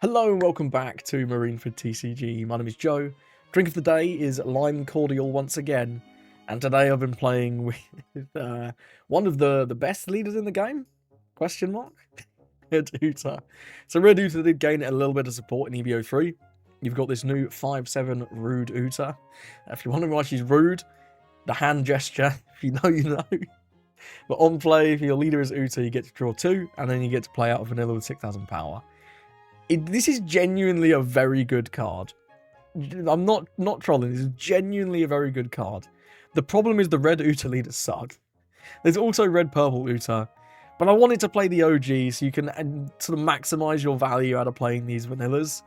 Hello and welcome back to Marineford TCG. My name is Joe. Drink of the day is Lime Cordial once again. And today I've been playing with one of the best leaders in the game? Question mark? Red Uta. So Red Uta did gain a little bit of support in EB03. You've got this new 5/7 Rude Uta. If you're wondering why she's rude, the hand gesture, if you know, you know. But on play, if your leader is Uta, you get to draw 2, and then you get to play out a vanilla with 6,000 power. This is genuinely a very good card. I'm not trolling. This is genuinely a very good card. The problem is the red Uta leaders suck. There's also red-purple Uta. But I wanted to play the OG so you can sort of maximize your value out of playing these vanillas.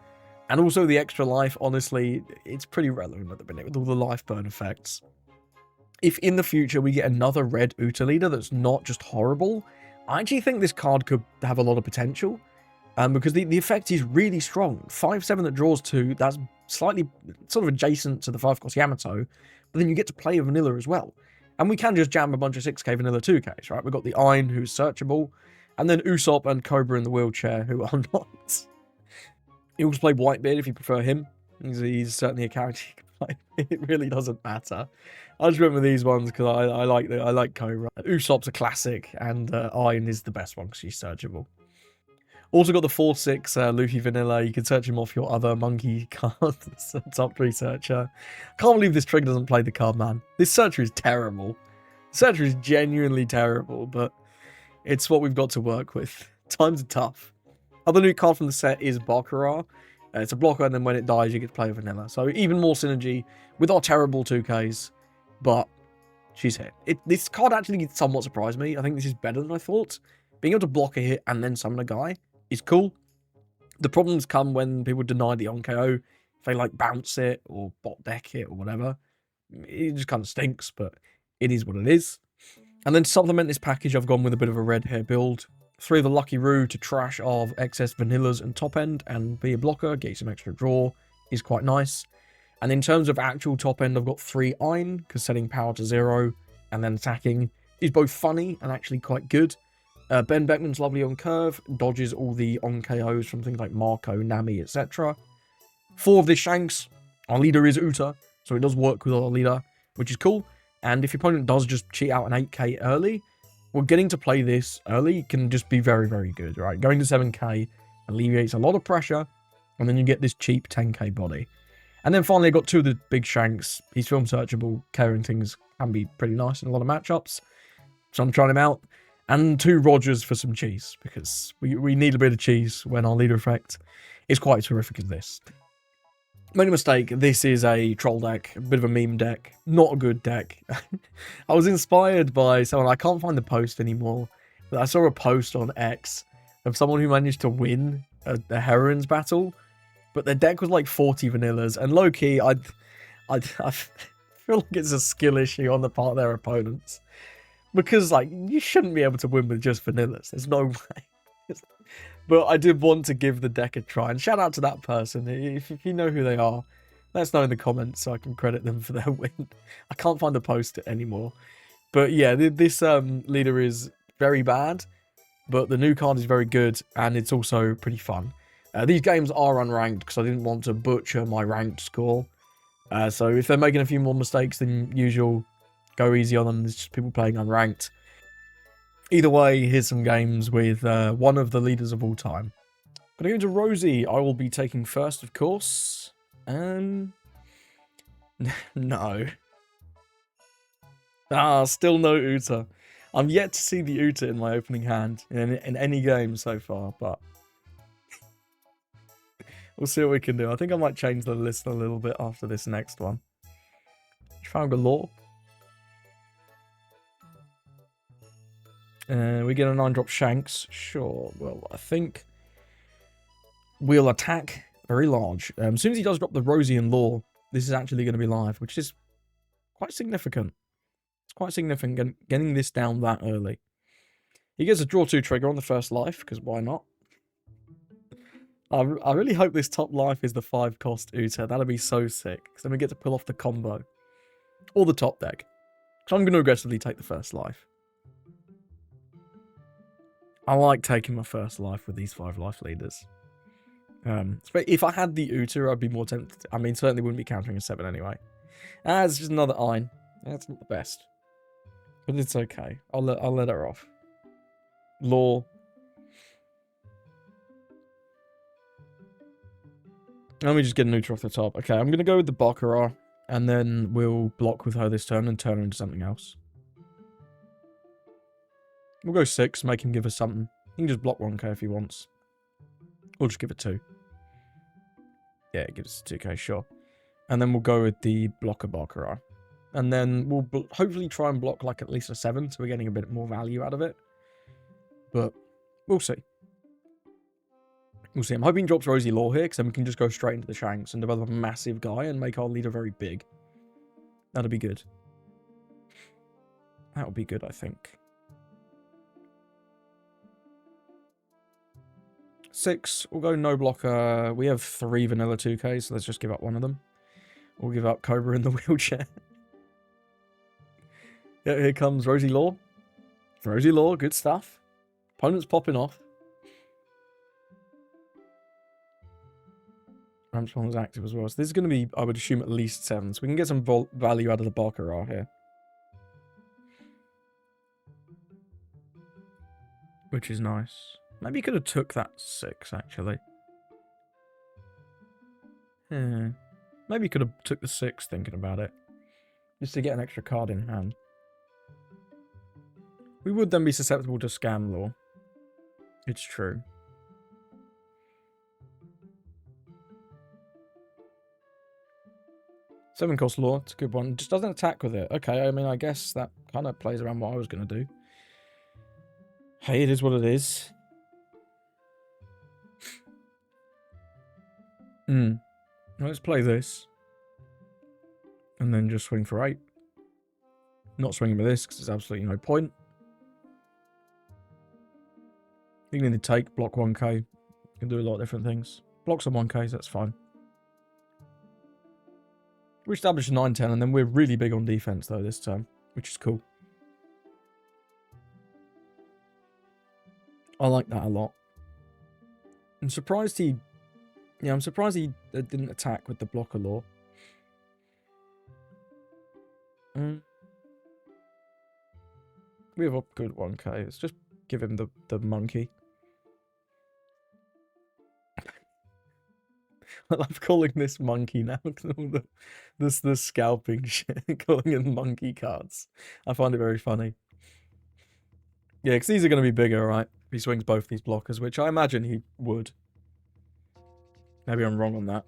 And also the extra life, honestly, it's pretty relevant at the minute with all the life burn effects. If in the future we get another red Uta leader that's not just horrible, I actually think this card could have a lot of potential. Because the effect is really strong. 5/7 that draws 2, that's slightly sort of adjacent to the 5-cost Yamato, but then you get to play a vanilla as well. And we can just jam a bunch of 6k vanilla 2ks, right? We've got the Ein, who's searchable, and then Usopp and Cobra in the wheelchair, who are not. You also play Whitebeard if you prefer him. He's certainly a character you can play. It really doesn't matter. I just remember these ones because I like Cobra. Usopp's a classic, and Ein is the best one because he's searchable. Also got the 4/6 Luffy Vanilla. You can search him off your other monkey cards. Top 3 searcher. Can't believe this trigger doesn't play the card, man. This searcher is terrible. Searcher is genuinely terrible, but it's what we've got to work with. Times are tough. Other new card from the set is Bakura. It's a blocker, and then when it dies, you get to play a vanilla. So even more synergy with our terrible 2Ks, but she's hit. This card actually somewhat surprised me. I think this is better than I thought. Being able to block a hit and then summon a guy is cool. The problems come when people deny the on-KO. If they like bounce it or bot deck it or whatever. It just kind of stinks, but it is what it is. And then to supplement this package, I've gone with a bit of a red hair build. 3 of the Lucky Roo to trash of excess vanillas and top end and be a blocker, get you some extra draw is quite nice. And in terms of actual top end, I've got 3 Ein, because setting power to 0 and then attacking is both funny and actually quite good. Ben Beckman's lovely on curve, dodges all the on-KOs from things like Marco, Nami, etc. 4 of the Shanks, our leader is Uta, so it does work with our leader, which is cool. And if your opponent does just cheat out an 8k early, well, getting to play this early can just be very, very good, right? Going to 7k alleviates a lot of pressure, and then you get this cheap 10k body. And then finally, I got 2 of the big Shanks. He's film searchable, carrying things can be pretty nice in a lot of matchups, so I'm trying him out. And 2 Rogers for some cheese, because we need a bit of cheese when our leader effect is quite terrific as this. Made a mistake, this is a troll deck, a bit of a meme deck, not a good deck. I was inspired by someone, I can't find the post anymore, but I saw a post on X of someone who managed to win a Heroines battle, but their deck was like 40 vanillas, and low-key, I feel like it's a skill issue on the part of their opponents. Because, like, you shouldn't be able to win with just vanillas. There's no way. But I did want to give the deck a try. And shout out to that person. If you know who they are, let us know in the comments so I can credit them for their win. I can't find the post anymore. But yeah, this leader is very bad. But the new card is very good. And it's also pretty fun. These games are unranked because I didn't want to butcher my ranked score. So if they're making a few more mistakes than usual, go easy on them. There's just people playing unranked. Either way, here's some games with one of the leaders of all time. Gonna go into Rosie. I will be taking first, of course. No. Still no Uta. I'm yet to see the Uta in my opening hand in any game so far, but we'll see what we can do. I think I might change the list a little bit after this next one. Trafalgar Law. We get a 9-drop Shanks. Sure. Well, I think we'll attack very large. As soon as he does drop the Rosie and Law, this is actually going to be live, which is quite significant. It's quite significant getting this down that early. He gets a draw 2 trigger on the first life, because why not? I really hope this top life is the 5-cost Uta. That'd be so sick, because then we get to pull off the combo. Or the top deck. So I'm going to aggressively take the first life. I like taking my first life with these 5 life leaders. If I had the Uta, I'd be more tempted. I mean, certainly wouldn't be countering a 7 anyway. It's just another Ein. That's not the best. But it's okay. I'll let her off. Law. Let me just get an Uta off the top. Okay, I'm going to go with the Baccarat. And then we'll block with her this turn and turn her into something else. We'll go 6, make him give us something. He can just block 1k if he wants. We'll just give it 2. Yeah, it gives us 2k, sure. And then we'll go with the blocker Baccarat. And then we'll hopefully try and block like at least a 7, so we're getting a bit more value out of it. But we'll see. We'll see. I'm hoping he drops Rosie Law here, because then we can just go straight into the Shanks and develop a massive guy and make our leader very big. That'll be good. That'll be good, I think. 6, we'll go no blocker. We have 3 vanilla 2Ks, so let's just give up one of them. We'll give up Cobra in the wheelchair. Yeah, here comes Rosie Law. Rosie Law, good stuff. Opponent's popping off. Ramspawn was active as well. So this is going to be, I would assume, at least 7. So we can get some value out of the Baccarat here. Which is nice. Maybe you could have took that 6, actually. Yeah. Maybe you could have took the 6, thinking about it. Just to get an extra card in hand. We would then be susceptible to Scam Law. It's true. Seven cost Law, it's a good one. Just doesn't attack with it. Okay, I mean, I guess that kind of plays around what I was going to do. Hey, it is what it is. Let's play this. And then just swing for 8. Not swinging with this, because there's absolutely no point. You can either take, block 1k. You can do a lot of different things. Block some 1ks, that's fine. We established a 9-10, and then we're really big on defense, though, this turn. Which is cool. I like that a lot. I'm surprised he... Yeah, I'm surprised he didn't attack with the blocker Law. We have a good 1k. Let's just give him the monkey. I love calling this monkey now. the scalping shit. Calling it monkey cards. I find it very funny. Yeah, because these are going to be bigger, right? If he swings both these blockers, which I imagine he would. Maybe I'm wrong on that.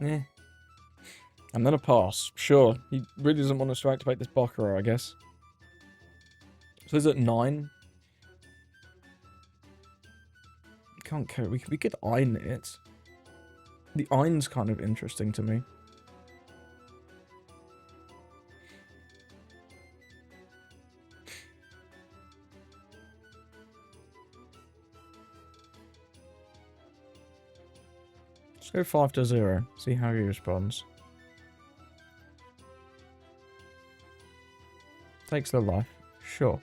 Eh. And then a pass. Sure. He really doesn't want us to activate this Baccarat, I guess. So is it 9? Can't care. We could Ein it. The Ein's kind of interesting to me. Let's go 5-0. See how he responds. Takes the life. Sure.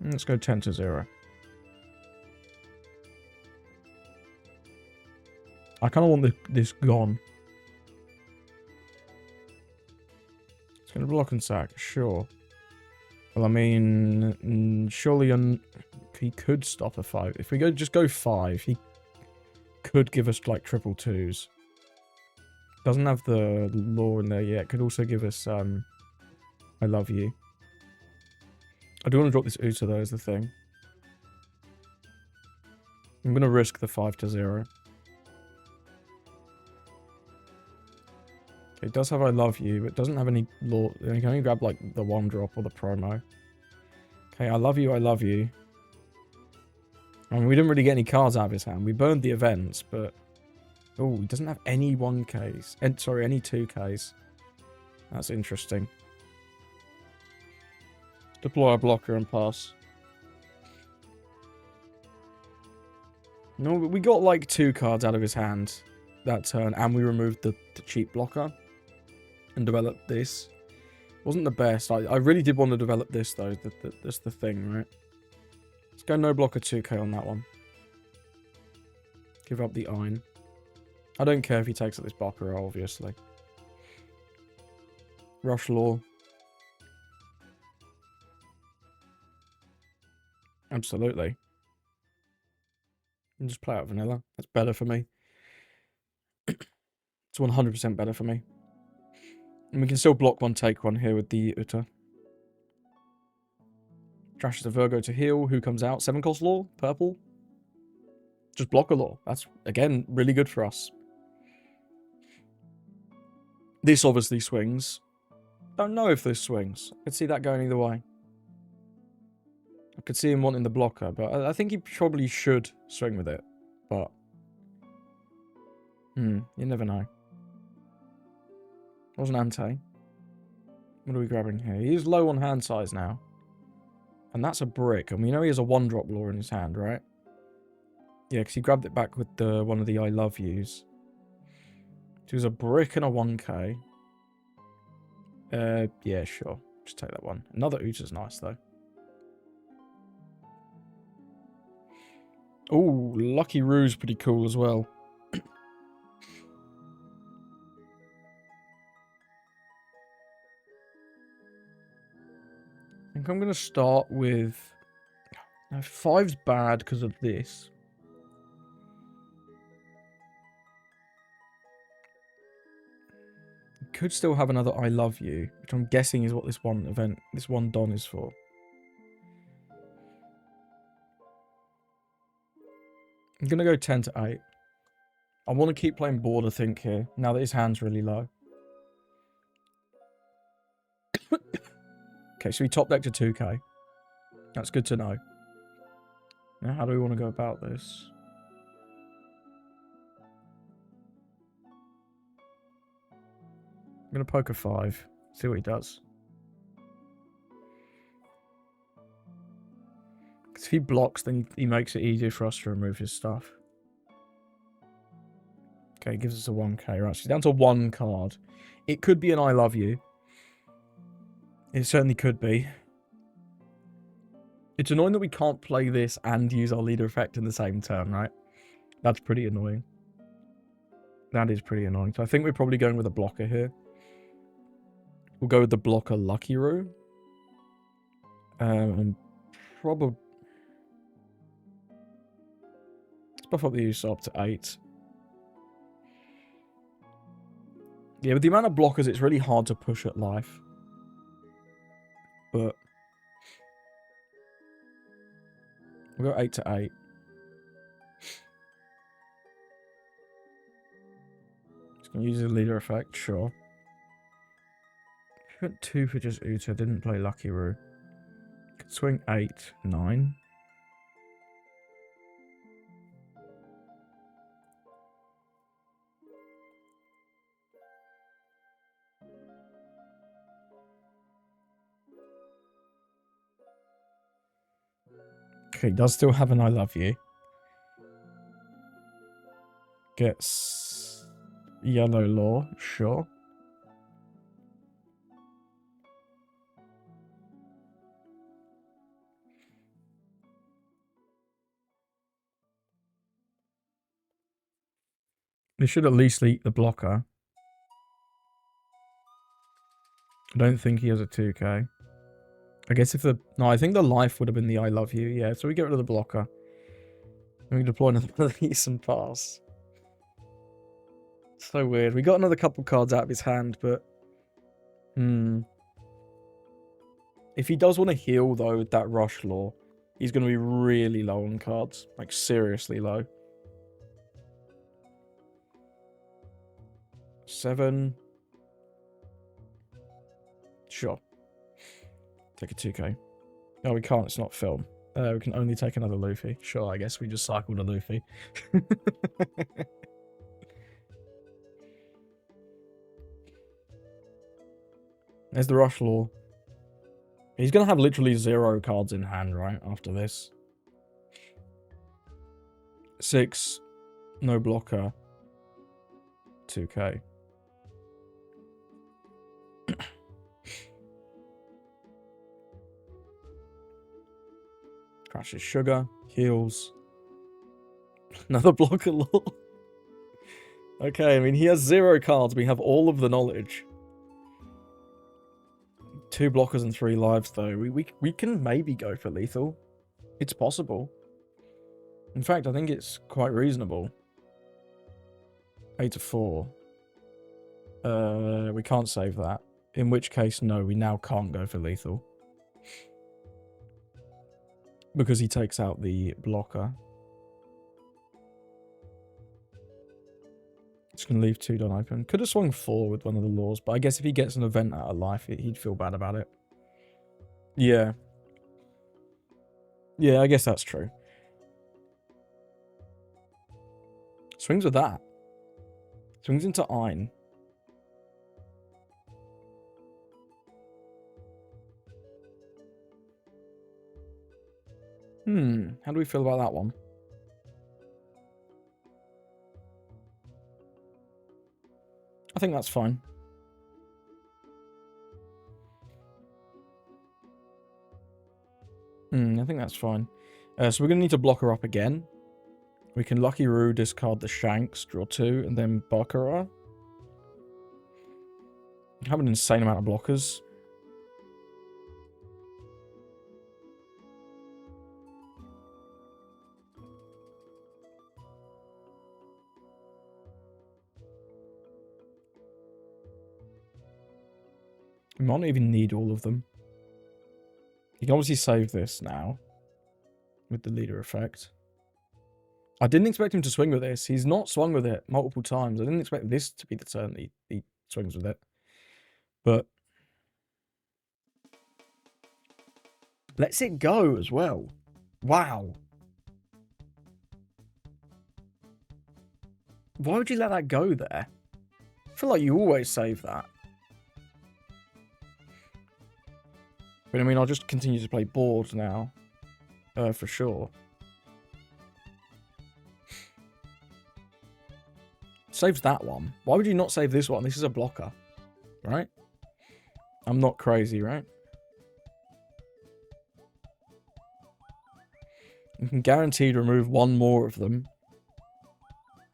Let's go 10-0. I kind of want this gone. It's going to block and sack. Sure. Well, I mean, surely he could stop a 5. If we just go 5, he could give us like triple 2s. Doesn't have the law in there yet. Could also give us I love you. I do want to drop this Uta though, is the thing. I'm going to risk the 5-0. Okay, it does have I love you, but it doesn't have any law. You can only grab like the 1 drop or the promo. Okay, I love you, I love you. I mean, we didn't really get any cards out of his hand. We burned the events, but... Oh, he doesn't have any 1Ks. Sorry, any 2Ks. That's interesting. Deploy a blocker and pass. No, we got like 2 cards out of his hand that turn, and we removed the cheap blocker and developed this. Wasn't the best. I really did want to develop this, though. That's the thing, right? Let's go no blocker 2k on that one. Give up the Ein. I don't care if he takes up this Bakura, obviously. Rush Law. Absolutely. And just play out vanilla. That's better for me. It's 100% better for me. And we can still block one, take one here with the Uta. Trashes the Virgo to heal. Who comes out? 7-cost Law? Purple? Just block a Law. That's, again, really good for us. This obviously swings. Don't know if this swings. I could see that going either way. I could see him wanting the blocker, but I think he probably should swing with it. But, you never know. Rosinante. What are we grabbing here? He's low on hand size now. And that's a brick. And we know he has a 1-drop Law in his hand, right? Yeah, because he grabbed it back with the one of the I love yous. So it was a brick and a 1k. Yeah, sure. Just take that one. Another Uta's nice, though. Oh, Lucky Roo's pretty cool as well. I think I'm going to start with... Now, 5's bad because of this. Could still have another I love you, which I'm guessing is what this one event, this one Don is for. I'm going to go 10 to 8. I want to keep playing Border Think here, now that his hand's really low. Okay, so we top deck to 2k. That's good to know. Now, how do we want to go about this? I'm going to poke a 5. See what he does. Because if he blocks, then he makes it easier for us to remove his stuff. Okay, gives us a 1k. Right, so he's down to 1 card. It could be an I love you. It certainly could be. It's annoying that we can't play this and use our leader effect in the same turn, right? That's pretty annoying. That is pretty annoying. So I think we're probably going with a blocker here. We'll go with the blocker Lucky Roo. Probably... Let's buff up the Usopp to 8. Yeah, with the amount of blockers, it's really hard to push at life. But... We'll go 8 to 8. Just gonna use the leader effect, sure. Went 2 for just Uta, didn't play Lucky Roo. Could swing 8, 9. Okay, does still have an I love you. Gets yellow Law, sure. They should at least eat the blocker. I don't think he has a 2k. I guess if the... No, I think the life would have been the I love you. Yeah, so we get rid of the blocker. And we deploy another release and pass. So weird. We got another couple cards out of his hand, but... If he does want to heal, though, with that Rush Law, he's going to be really low on cards. Like, seriously low. 7. Sure. Take a 2k. No, we can't. It's not film. We can only take another Luffy. Sure, I guess we just cycled a Luffy. There's the Rush Law. He's going to have literally 0 cards in hand, right, after this. 6. No blocker. 2k. Crashes sugar. Heals. Another blocker law. Okay, I mean, he has 0 cards. We have all of the knowledge. 2 blockers and 3 lives, though. We can maybe go for lethal. It's possible. In fact, I think it's quite reasonable. 8 to 4. We can't save that. In which case, no, we now can't go for lethal. Because he takes out the blocker. Just going to leave 2 done open. Could have swung 4 with one of the laws, but I guess if he gets an event out of life, he'd feel bad about it. Yeah. Yeah, I guess that's true. Swings with that. Swings into Ein. How do we feel about that one? I think that's fine. I think that's fine. So we're going to need to block her up again. We can Lucky Roo, discard the Shanks, draw 2, and then Baccarat. We have an insane amount of blockers. We might not even need all of them. You can obviously save this now. With the leader effect. I didn't expect him to swing with this. He's not swung with it multiple times. I didn't expect this to be the turn he swings with it. But lets it go as well. Wow. Why would you let that go there? I feel like you always save that. But I mean, I'll just continue to play board now. For sure. Saves that one. Why would you not save this one? This is a blocker. Right? I'm not crazy, right? You can guaranteed remove 1 more of them.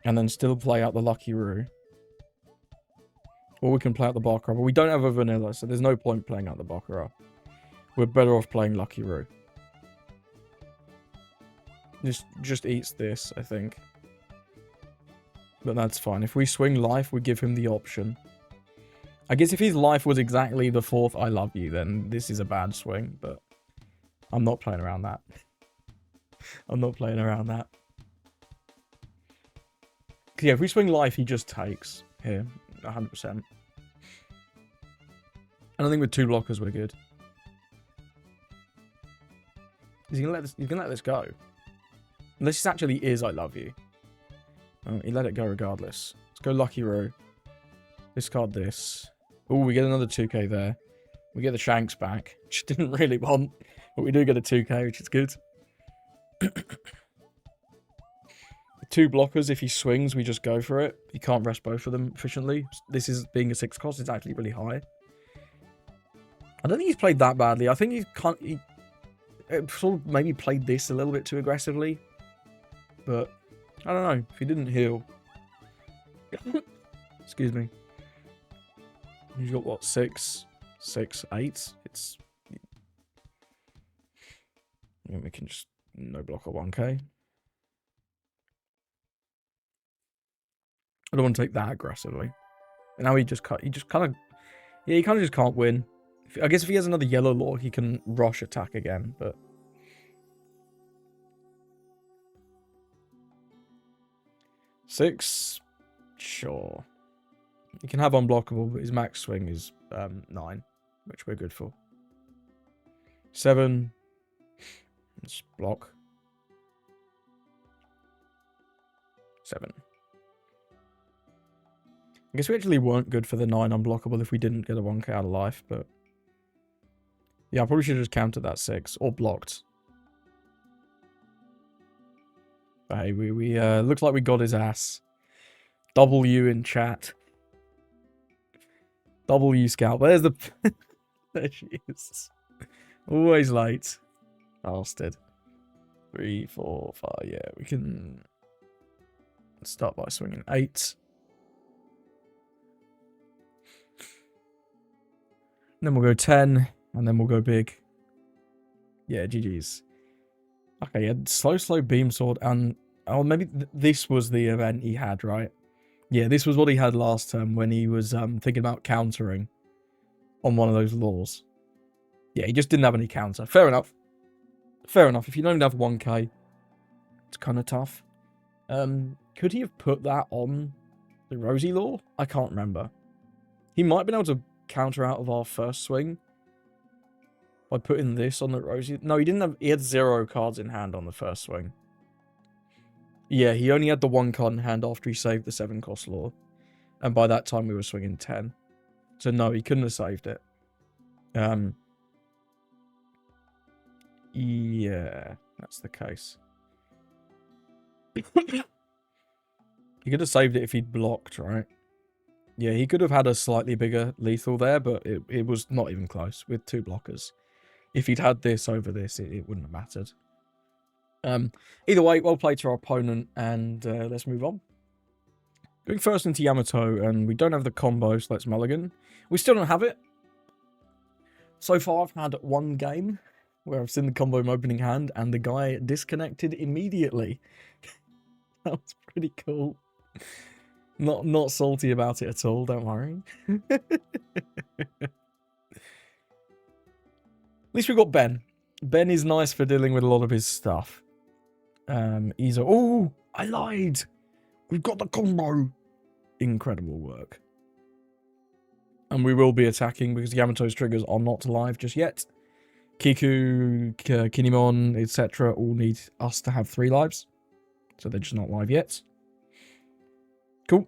And then still play out the Lucky Roo. Or we can play out the Baccarat. But we don't have a vanilla, so there's no point playing out the Baccarat. We're better off playing Lucky Roo. Just eats this, I think. But that's fine. If we swing life, we give him the option. I guess if his life was exactly the 4th I love you, then this is a bad swing, but I'm not playing around that. I'm not playing around that. Yeah, if we swing life, he just takes here, 100%. And I think with 2 blockers, we're good. He's gonna let this go. Unless it actually is I love you. Oh, he let it go regardless. Let's go Lucky Roo. Discard this. Oh, we get another 2k there. We get the Shanks back, which I didn't really want. But we do get a 2k, which is good. 2 blockers, if he swings, we just go for it. You can't rest both of them efficiently. This is being a 6 cost, it's actually really high. I don't think he's played that badly. I think he sort of maybe played this a little bit too aggressively. But, I don't know. If he didn't heal... Excuse me. He's got, what, 6, 8? It's... Yeah, we can just no blocker 1k. I don't want to take that aggressively. And now he just kind of... Yeah, he kind of just can't win. I guess if he has another yellow law, he can rush attack again, but... Six? Sure. He can have unblockable, but his max swing is 9, which we're good for. 7. Let's block. 7. I guess we actually weren't good for the 9 unblockable if we didn't get a 1k out of life, but... Yeah, I probably should have just counted that 6, or blocked. But hey, we looks like we got his ass. W in chat. W Scout. There's the... There she is. Always late. Bastard. 3, 4, 5. Yeah, we can start by swinging 8. And then we'll go 10, and then we'll go big. Yeah, GG's. Okay, yeah, slow beam sword, and oh, maybe this was the event he had, right? Yeah, this was what he had last term when he was thinking about countering on one of those laws. Yeah, he just didn't have any counter. Fair enough. Fair enough. If you don't have 1k, it's kind of tough. Could he have put that on the Rosie law? I can't remember. He might have been able to counter out of our first swing by putting this on the Rosie. No, he didn't have. He had 0 cards in hand on the first swing. Yeah, he only had the 1 card in hand after he saved the 7-cost law, and by that time we were swinging 10. So no, he couldn't have saved it. Yeah, that's the case. He could have saved it if he'd blocked, right? Yeah, he could have had a slightly bigger lethal there, but it was not even close with 2 blockers. If he'd had this over this, it wouldn't have mattered. Either way, well played to our opponent, and let's move on. Going first into Yamato, and we don't have the combo, so let's mulligan. We still don't have it. So far, I've had 1 game where I've seen the combo in my opening hand, and the guy disconnected immediately. That was pretty cool. Not salty about it at all, don't worry. At least we got Ben. Ben is nice for dealing with a lot of his stuff. He's a... Oh, I lied. We've got the combo. Incredible work. And we will be attacking because Yamato's triggers are not live just yet. Kiku, Kinemon, etc. all need us to have 3 lives. So they're just not live yet. Cool.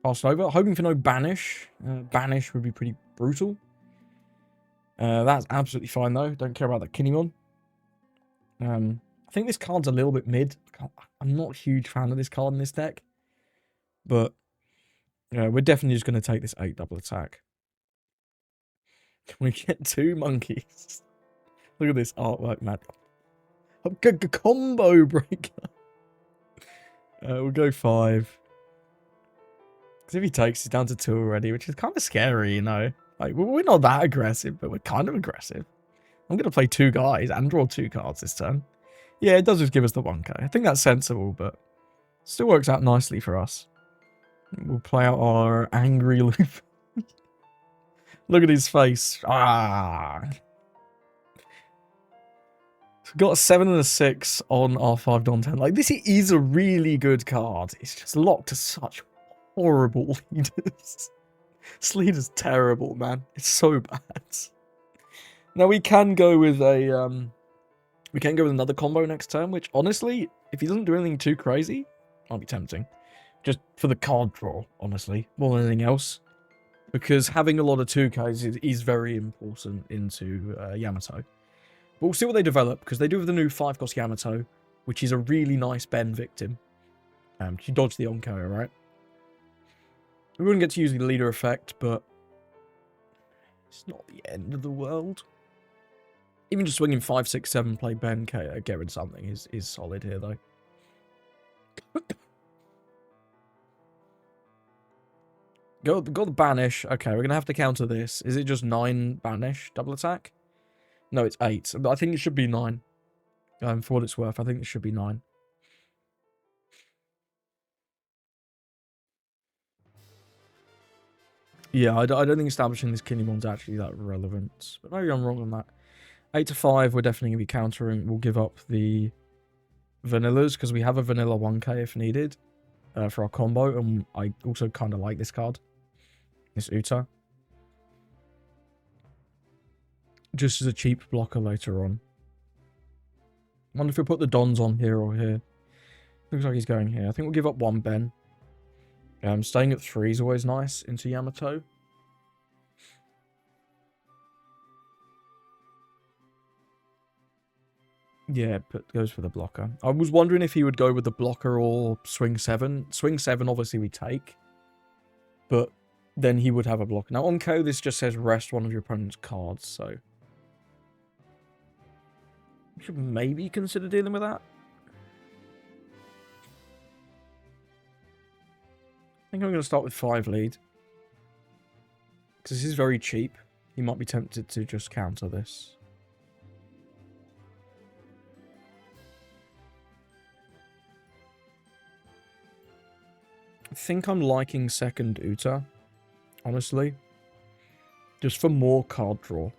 Passed over. Hoping for no banish. Banish would be pretty brutal. That's absolutely fine though. Don't care about that Kinemon. I think this card's a little bit mid. I'm not a huge fan of this card in this deck. But we're definitely just going to take this 8 double attack. Can we get 2 monkeys? Look at this artwork, man. Combo breaker. We'll go 5. Because if he takes, he's down to 2 already, which is kind of scary, you know. Like, we're not that aggressive, but we're kind of aggressive. I'm going to play 2 guys and draw 2 cards this turn. Yeah, it does just give us the 1k. I think that's sensible, but still works out nicely for us. We'll play out our angry loop. Look at his face. Ah. We've got a 7 and a 6 on our 5 Don 10. Like, this is a really good card. It's just locked to such horrible leaders. This leader's terrible, man. It's so bad. Now, we can go with a... we can go with another combo next turn, which, honestly, if he doesn't do anything too crazy, might be tempting. Just for the card draw, honestly, more than anything else. Because having a lot of 2Ks is very important into Yamato. But we'll see what they develop, because they do have the new 5-cost Yamato, which is a really nice Ben victim. She dodged the Onko, right? We wouldn't get to use the leader effect, but it's not the end of the world. Even just swinging 5, 6, 7, play Ben, get rid of something is solid here, though. Got the banish. Okay, we're going to have to counter this. Is it just 9 banish double attack? No, it's 8. But I think it should be 9. For what it's worth, I think it should be 9. Yeah, I don't think establishing this Kinemon's actually that relevant. But maybe I'm wrong on that. 8 to 5, we're definitely going to be countering. We'll give up the vanillas, because we have a vanilla 1k if needed for our combo. And I also kind of like this card. This Uta. Just as a cheap blocker later on. I wonder if we put the Dons on here or here. Looks like he's going here. I think we'll give up 1 Ben. Staying at 3 is always nice into Yamato. Yeah, goes for the blocker. I was wondering if he would go with the blocker or swing 7. Swing 7, obviously, we take. But then he would have a blocker. Now, on KO, this just says rest one of your opponent's cards, so... We should maybe consider dealing with that. I think I'm going to start with 5 lead. Because this is very cheap. You might be tempted to just counter this. I think I'm liking second Uta, honestly. Just for more card draw.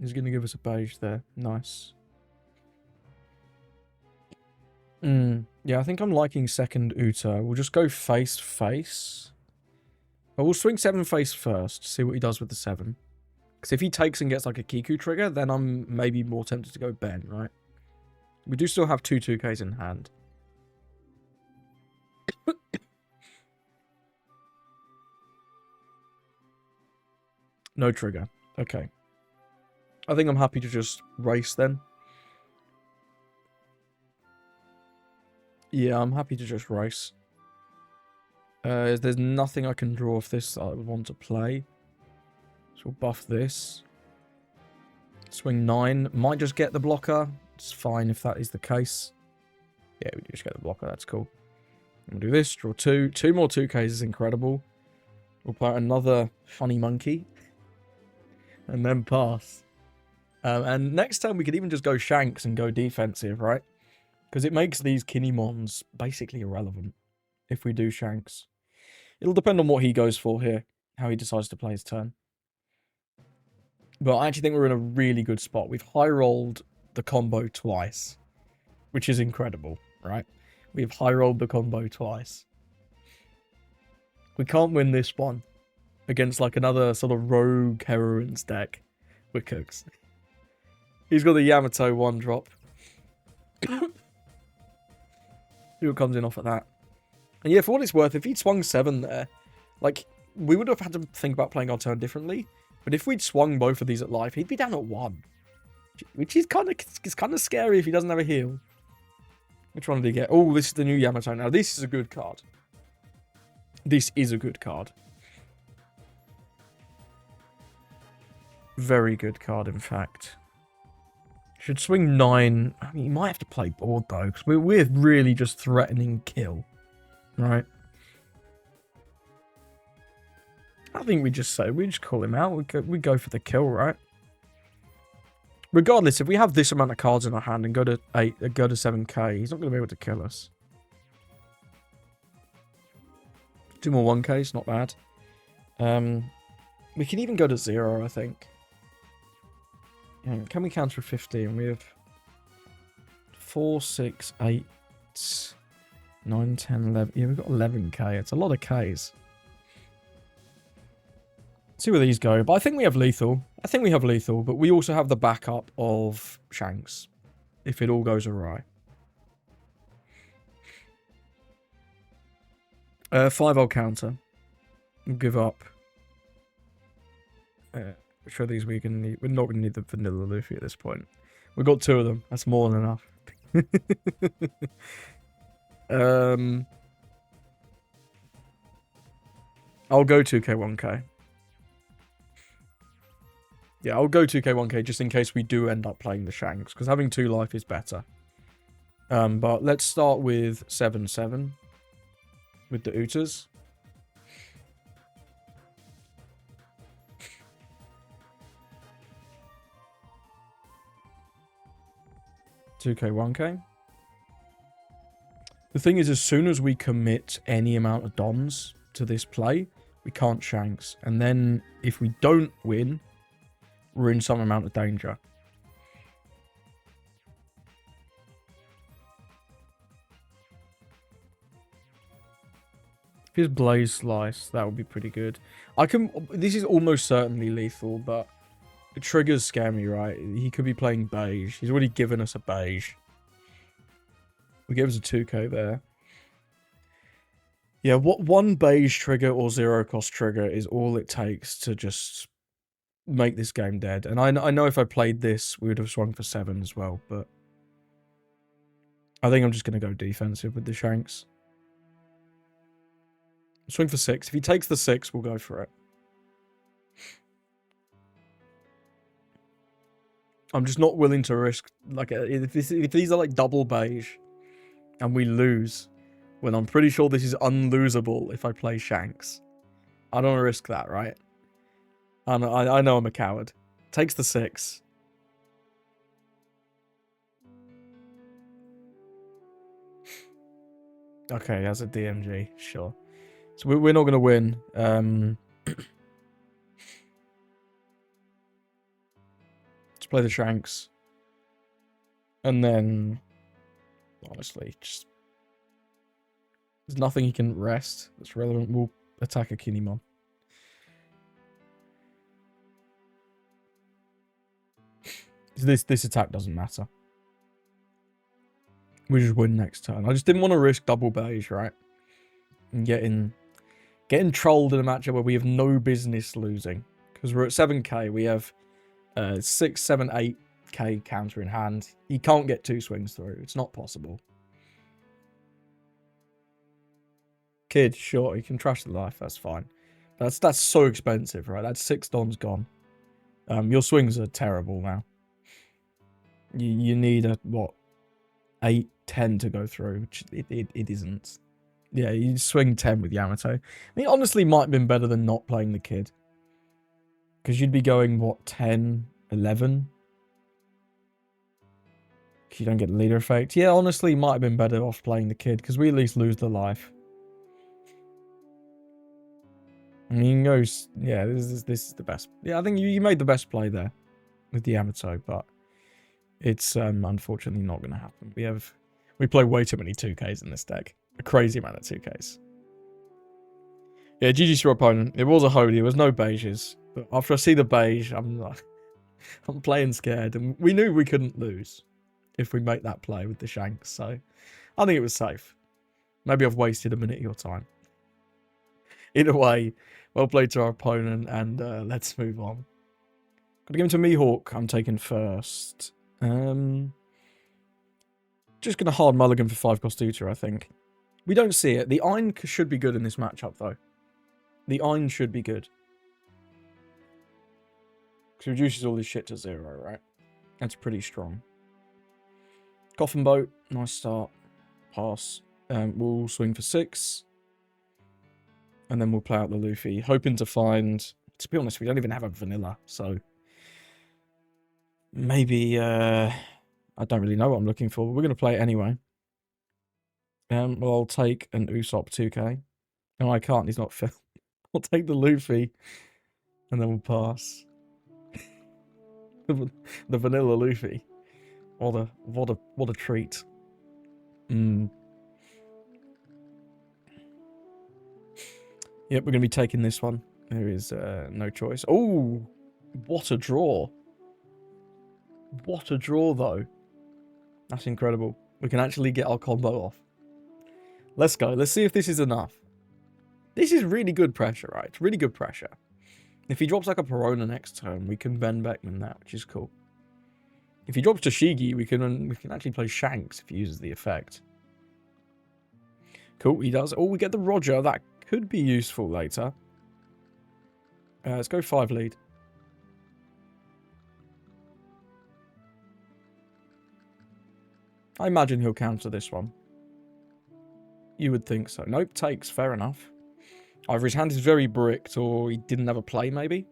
He's going to give us a beige there. Nice. Yeah, I think I'm liking second Uta. We'll just go face. But we'll swing 7 face first, see what he does with the 7. Because if he takes and gets like a Kiku trigger, then I'm maybe more tempted to go Ben, right? We do still have 2 2Ks in hand. No trigger. Okay. I think I'm happy to just race then. Yeah, I'm happy to just race. There's nothing I can draw off this that I would want to play. So we'll buff this. Swing 9. Might just get the blocker. It's fine if that is the case. Yeah, we just get the blocker. That's cool. We'll do this. Draw 2. 2 more 2Ks is incredible. We'll play another funny monkey. And then pass. And next time we could even just go Shanks and go defensive, right? Because it makes these Kinemons basically irrelevant if we do Shanks. It'll depend on what he goes for here. How he decides to play his turn. But I actually think we're in a really good spot. We've high-rolled the combo twice. Which is incredible, right? We've high-rolled the combo twice. We can't win this one against like another sort of rogue heroines deck. We're cooks. He's got the Yamato 1-drop. See what comes in off at that. And yeah, for what it's worth, if he'd swung 7 there, like, we would have had to think about playing our turn differently. But if we'd swung both of these at life, he'd be down at 1. Which is kind of scary if he doesn't have a heal. Which one did he get? Oh, this is the new Yamato. Now, this is a good card. This is a good card. Very good card, in fact. Should swing 9. I mean, you might have to play board, though, because we're really just threatening kill. Right? I think we just call him out. We go for the kill, right? Regardless, if we have this amount of cards in our hand and go to 7k, he's not going to be able to kill us. 2 more 1ks, not bad. We can even go to 0, I think. Can we counter 15? We have 4, 6, 8, 9, 10, 11. Yeah, we've got 11k. It's a lot of Ks. See where these go. But I think we have lethal. But we also have the backup of Shanks. If it all goes awry. 5 I'll counter. We'll give up. Which of these we can need? We're not going to need the vanilla Luffy at this point. We've got 2 of them. That's more than enough. I'll go 2k 1k. Yeah, I'll go 2k 1k just in case we do end up playing the Shanks, because having 2 life is better. But let's start with 7-7 with the Utas. $2k 1k. The thing is, as soon as we commit any amount of Dons to this play, we can't Shanks. And then if we don't win, we're in some amount of danger. If he's Blaze Slice, that would be pretty good. This is almost certainly lethal, but the triggers scare me, right? He could be playing beige. He's already given us a beige. We give us a 2k there. Yeah, what 1 beige trigger or 0 cost trigger is all it takes to just make this game dead. And I know if I played this, we would have swung for 7 as well, but I think I'm just going to go defensive with the Shanks. Swing for 6. If he takes the 6, we'll go for it. I'm just not willing to risk, like, if these are like double beige and we lose, when I'm pretty sure this is unlosable if I play Shanks. I don't want to risk that, right? I know I'm a coward. Takes the 6. Okay, that's a DMG, sure. So we're not going to win. Let's play the Shanks. And then, honestly, just... There's nothing he can rest that's relevant. We'll attack a Kinemon. This attack doesn't matter. We just win next turn. I just didn't want to risk double beige, right? And getting trolled in a matchup where we have no business losing. Because we're at 7k, we have 6, 7, 8k counter in hand. He can't get 2 swings through. It's not possible. Kid, sure, he can trash the life. That's fine. That's so expensive, right? That's 6 dons gone. Your swings are terrible now. You need a, what, 8, 10 to go through, which it isn't. Yeah, you swing 10 with Yamato. I mean, honestly, might have been better than not playing the kid. Because you'd be going, what, 10, 11? Because you don't get the leader effect. Yeah, honestly, might have been better off playing the kid, because we at least lose the life. I mean, yeah, this is the best. Yeah, I think you made the best play there with the Yamato, but it's unfortunately not going to happen. We play way too many 2Ks in this deck. A crazy amount of 2Ks. Yeah, GG's your opponent. It was a holy. There was no beiges. But after I see the beige, I'm playing scared. And we knew we couldn't lose if we make that play with the Shanks. So I think it was safe. Maybe I've wasted a minute of your time. Either way, well played to our opponent, and let's move on. Got to give him to Mihawk. I'm taking first. Just going to hard mulligan for 5 cost tutor, I think. We don't see it. The Ein should be good in this matchup, though. The Ein should be good. Because it reduces all this shit to 0, right? That's pretty strong. Coffin Boat. Nice start. Pass. We'll swing for 6. And then we'll play out the Luffy. Hoping to find... To be honest, we don't even have a vanilla, so... Maybe... I don't really know what I'm looking for, but we're going to play it anyway. Well, I'll take an Usopp 2k. No, I can't. He's not filled. I'll take the Luffy. And then we'll pass. the vanilla Luffy. What a treat. Yep, we're going to be taking this one. There is no choice. Oh, what a draw. What a draw, though. That's incredible. We can actually get our combo off. Let's go. Let's see if this is enough. This is really good pressure, right? It's really good pressure. If he drops like a Perona next turn, we can Ben Beckman that, which is cool. If he drops Toshigi, we can actually play Shanks if he uses the effect. Cool, he does. Oh, we get the Roger. That could be useful later. Let's go 5 lead. I imagine he'll counter this one. You would think so. Nope, takes. Fair enough. Either his hand is very bricked or he didn't have a play, maybe.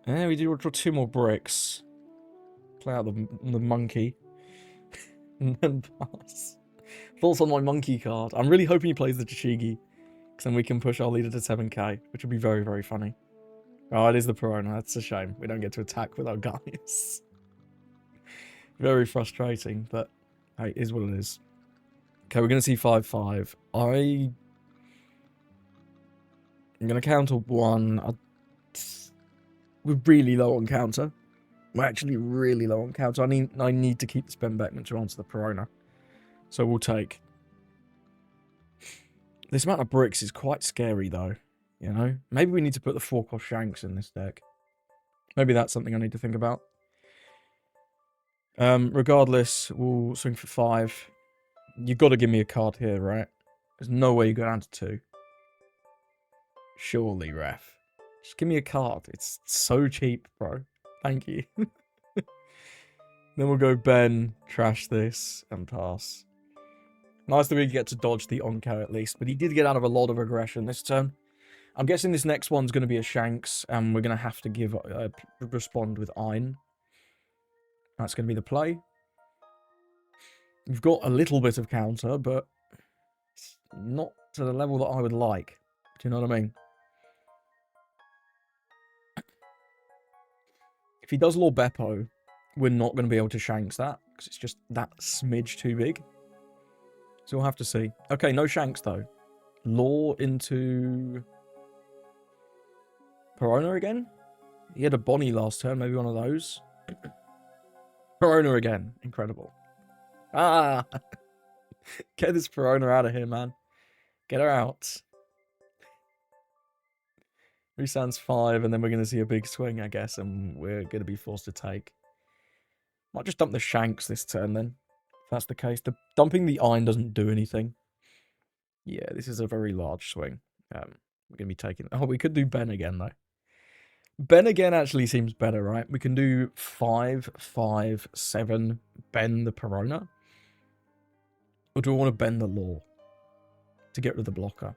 Yeah, we do draw 2 more bricks. Play out the monkey. And then pass. Thoughts on my monkey card. I'm really hoping he plays the Toshigi. Because then we can push our leader to 7k. Which would be very, very funny. Oh, it is the Perona. That's a shame. We don't get to attack with our guys. Very frustrating, but hey, it is what it is. Okay, we're going to see 5-5. I'm going to counter 1. We're really low on counter. We're actually really low on counter. I need to keep this Ben Beckman to answer the Perona. So we'll take... This amount of bricks is quite scary, though. You know? Maybe we need to put the 4-cost Shanks in this deck. Maybe that's something I need to think about. Regardless, we'll swing for 5. You've got to give me a card here, right? There's no way you go down to 2. Surely, ref. Just give me a card. It's so cheap, bro. Thank you. Then we'll go Ben, trash this, and pass. Nice that we get to dodge the Onko at least, but he did get out of a lot of aggression this turn. I'm guessing this next one's going to be a Shanks, and we're going to have to respond with Ein. That's going to be the play. We've got a little bit of counter, but it's not to the level that I would like. Do you know what I mean? If he does Lord Beppo, we're not going to be able to Shanks that, because it's just that smidge too big. So we'll have to see. Okay, no Shanks, though. Law into Perona again? He had a Bonnie last turn, maybe one of those. Perona again. Incredible. Ah! Get this Perona out of here, man. Get her out. Resands 5, and then we're going to see a big swing, I guess, and we're going to be forced to take. Might just dump the Shanks this turn, then. If that's the case. Dumping the Ein doesn't do anything. Yeah, this is a very large swing. We're going to be taking... Oh, we could do Ben again, though. Ben again actually seems better, right? We can do 5, 5, 7, Ben the Perona. Or do we want to bend the Law to get rid of the blocker?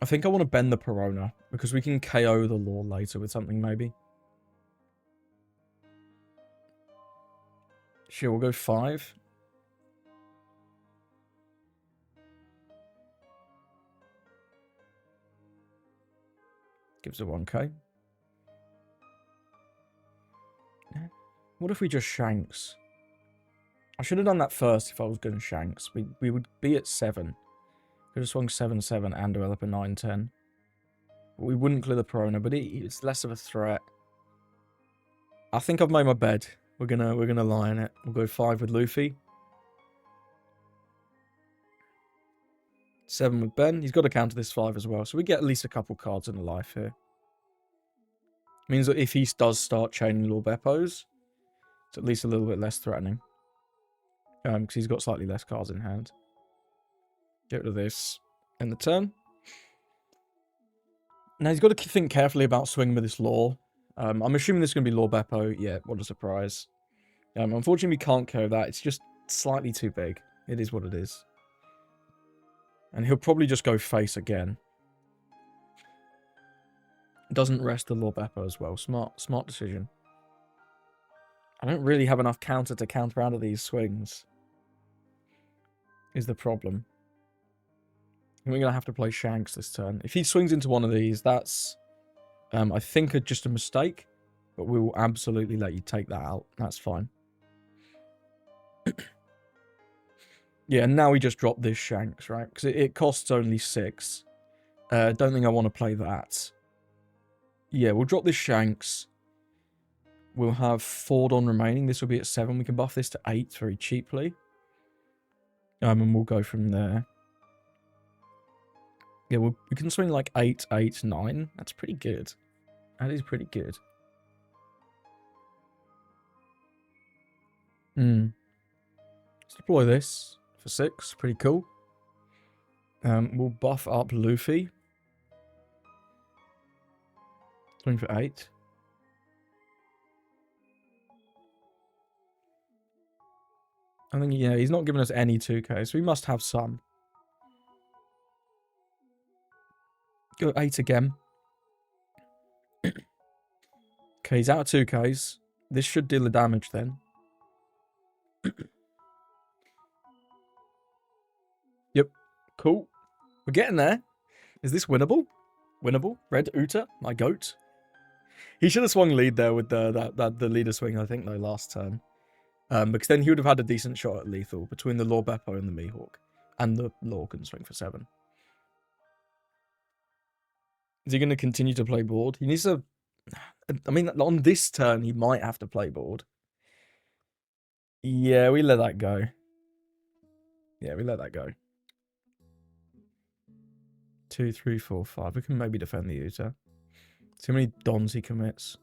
I think I want to bend the Perona, because we can KO the Law later with something, maybe. Sure, we'll go 5. Gives a 1k. What if we just Shanks? I should have done that first if I was going to Shanks. We would be at 7. Could have swung 7, 7 and develop a 9, 10. We wouldn't clear the Perona, but it's less of a threat. I think I've made my bed. We're gonna lie in it. We'll go 5 with Luffy. 7 with Ben. He's got to counter this 5 as well, so we get at least a couple cards in the life here. Means that if he does start chaining Lord Beppos, it's at least a little bit less threatening. Because he's got slightly less cards in hand. Get rid of this in the turn. Now he's got to think carefully about swinging with this Law. I'm assuming this is going to be Lord Beppo. Yeah, what a surprise. Unfortunately, we can't KO that. It's just slightly too big. It is what it is. And he'll probably just go face again. Doesn't rest the Lord Beppo as well. Smart decision. I don't really have enough counter to counter out of these swings. Is the problem. We're going to have to play Shanks this turn. If he swings into one of these, that's, I think, just a mistake. But we will absolutely let you take that out. That's fine. Yeah, and now we just drop this Shanks, right? Because it costs only 6. Don't think I want to play that. Yeah, we'll drop this Shanks. We'll have 4 Don remaining. This will be at 7. We can buff this to 8 very cheaply. And we'll go from there. Yeah, we can swing like 8, 8, 9. That's pretty good. That is pretty good. Let's deploy this for 6. Pretty cool. We'll buff up Luffy. Swing for 8. I think, yeah, he's not giving us any 2k, so we must have some. Go 8 again. Okay, he's out of 2ks. This should deal the damage then. Yep. Cool. We're getting there. Is this winnable? Winnable? Red Uta, my goat. He should have swung lead there with the leader swing, I think, though, last turn. Because then he would have had a decent shot at lethal between the Lord Beppo and the Mihawk. And the Law can swing for 7. Is he going to continue to play board? He needs to... I mean, on this turn, he might have to play board. Yeah, we let that go. Yeah, we let that go. 2, 3, 4, 5. We can maybe defend the Uta. See how many Dons he commits.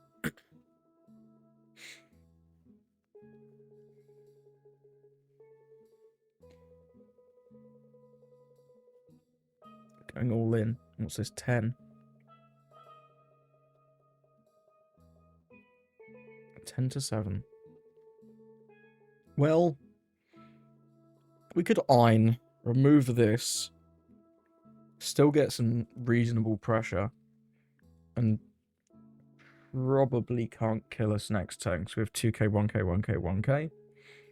going all in. What's this? 10. 10 to 7. Well, we could Ein, remove this, still get some reasonable pressure, and probably can't kill us next turn, because we have 2k, 1k, 1k, 1k.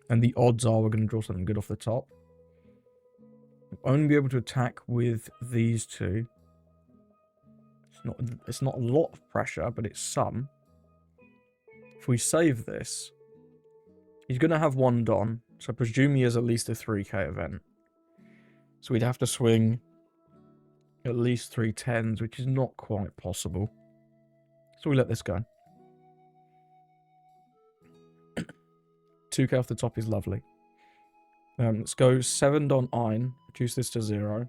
And the odds are we're going to draw something good off the top. We'll only be able to attack with these two. It's not a lot of pressure, but it's some. If we save this, he's going to have one Don, so I presume he has at least a 3k event. So we'd have to swing at least 3 10s, which is not quite possible. So we let this go. 2k off the top is lovely. Let's go 7 Don Ein, reduce this to 0.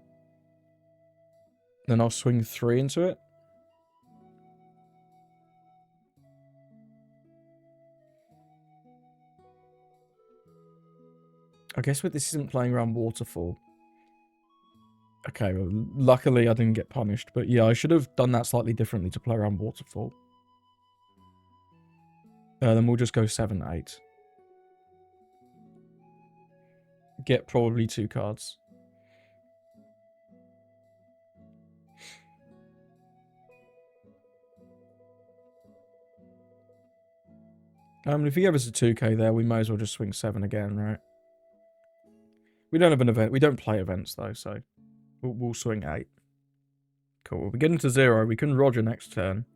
Then I'll swing 3 into it. I guess this isn't playing around Waterfall. Okay, well, luckily I didn't get punished. But yeah, I should have done that slightly differently to play around Waterfall. Then we'll just go 7 8. Get probably 2 cards. If he gives us a 2k there, we may as well just swing 7 again, right? We don't have an event. We don't play events, though, so we'll swing 8. Cool. We get into 0. We can Roger next turn.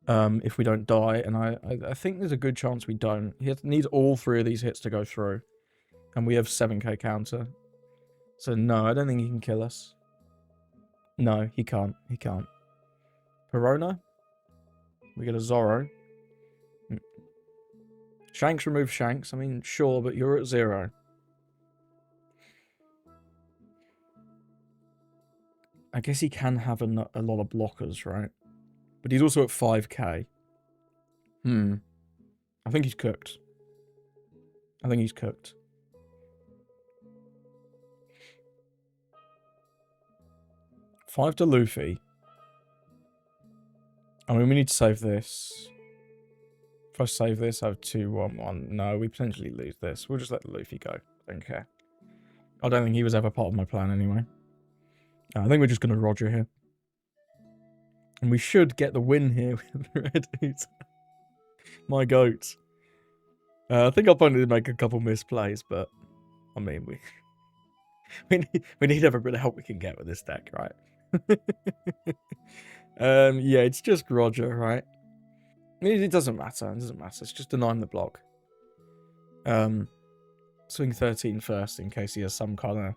If we don't die, and I think there's a good chance we don't. He needs all 3 of these hits to go through. And we have 7k counter. So no, I don't think he can kill us. No, he can't. He can't. Perona. We get a Zorro. Shanks remove Shanks. I mean, sure, but you're at 0. I guess he can have a lot of blockers, right? But he's also at 5k. I think he's cooked. I think he's cooked. Five to Luffy. I mean, we need to save this. If I save this, I have 2, 1, 1. No, we potentially lose this. We'll just let Luffy go. I don't care. I don't think he was ever part of my plan anyway. I think we're just going to Roger here. And we should get the win here with Red Hoot. My goat. I think I'll probably make a couple misplays, but I mean, we need every bit of help we can get with this deck, right? Yeah, it's just Roger, right? It doesn't matter. It doesn't matter. It's just denying the block. Swing 13 first in case he has some kind of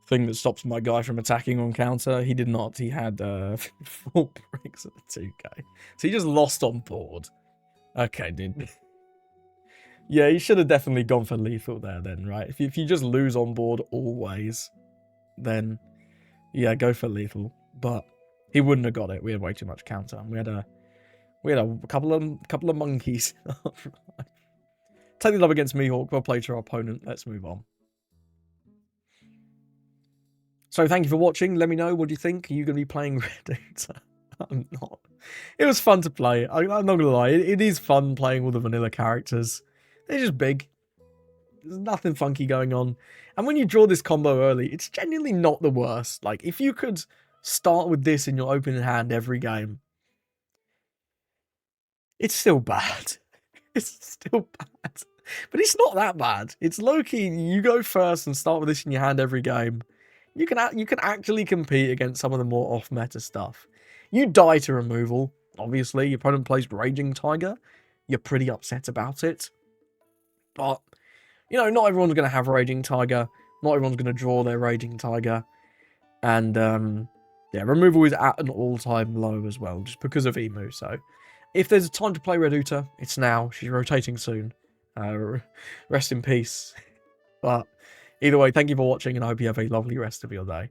thing that stops my guy from attacking on counter. He did not. He had 4 bricks at the 2k. So he just lost on board. Okay, dude. Yeah, he should have definitely gone for lethal there then, right? If you just lose on board always, then yeah, go for lethal. But he wouldn't have got it. We had way too much counter. We had a couple of monkeys. Take it up against Mihawk. Well played to our opponent. Let's move on. So thank you for watching. Let me know, what do you think? Are you going to be playing Red Hoot? I'm not. It was fun to play. I'm not going to lie. It is fun playing all the vanilla characters. They're just big. There's nothing funky going on. And when you draw this combo early, it's genuinely not the worst. Like, if you could start with this in your opening hand every game, it's still bad. It's still bad. But it's not that bad. It's low-key. You go first and start with this in your hand every game. You can actually compete against some of the more off-meta stuff. You die to removal, obviously. Your opponent plays Raging Tiger. You're pretty upset about it. But, you know, not everyone's going to have Raging Tiger. Not everyone's going to draw their Raging Tiger. And, yeah, removal is at an all-time low as well, just because of Emu. So, if there's a time to play Red Hoot, it's now. She's rotating soon. Rest in peace. But, either way, thank you for watching, and I hope you have a lovely rest of your day.